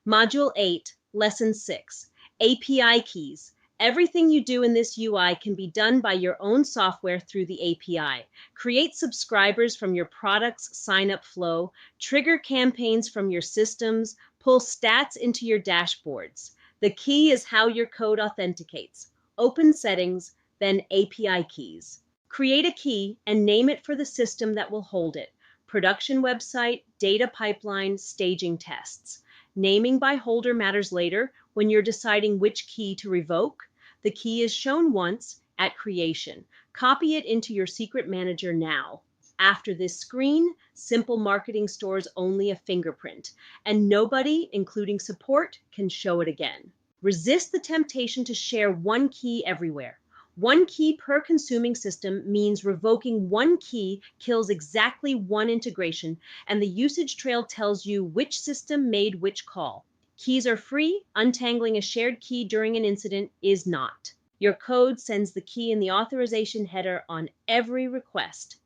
Module 8, Lesson 6, API Keys. Everything you do in this UI can be done by your own software through the API. Create subscribers from your product's sign-up flow, trigger campaigns from your systems, pull stats into your dashboards. The key is how your code authenticates. Open Settings, then API Keys. Create a key and name it for the system that will hold it. Production website, data pipeline, staging tests. Naming by holder matters later when you're deciding which key to revoke. The key is shown once at creation. Copy it into your secret manager now. After this screen, simple marketing stores only a fingerprint, and nobody, including support, can show it again. Resist the temptation to share one key everywhere. One key per consuming system means revoking one key kills exactly one integration, and the usage trail tells you which system made which call. Keys are free. Untangling a shared key during an incident is not. Your code sends the key in the authorization header on every request.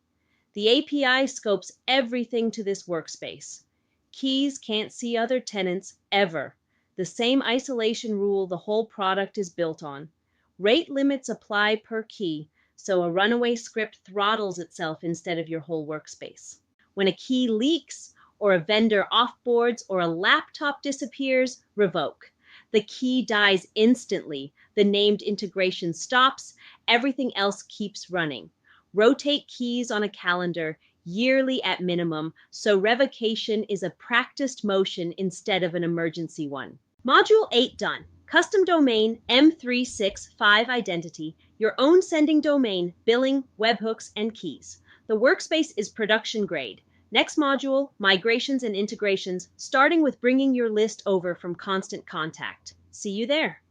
The API scopes everything to this workspace. Keys can't see other tenants ever. The same isolation rule the whole product is built on. Rate limits apply per key, so a runaway script throttles itself instead of your whole workspace. When a key leaks, or a vendor offboards, or a laptop disappears, revoke. The key dies instantly. The named integration stops. Everything else keeps running. Rotate keys on a calendar yearly at minimum, so revocation is a practiced motion instead of an emergency one. Module 8 done. Custom domain M365 identity, your own sending domain, billing, webhooks, and keys. The workspace is production grade. Next module, migrations and integrations, starting with bringing your list over from Constant Contact. See you there.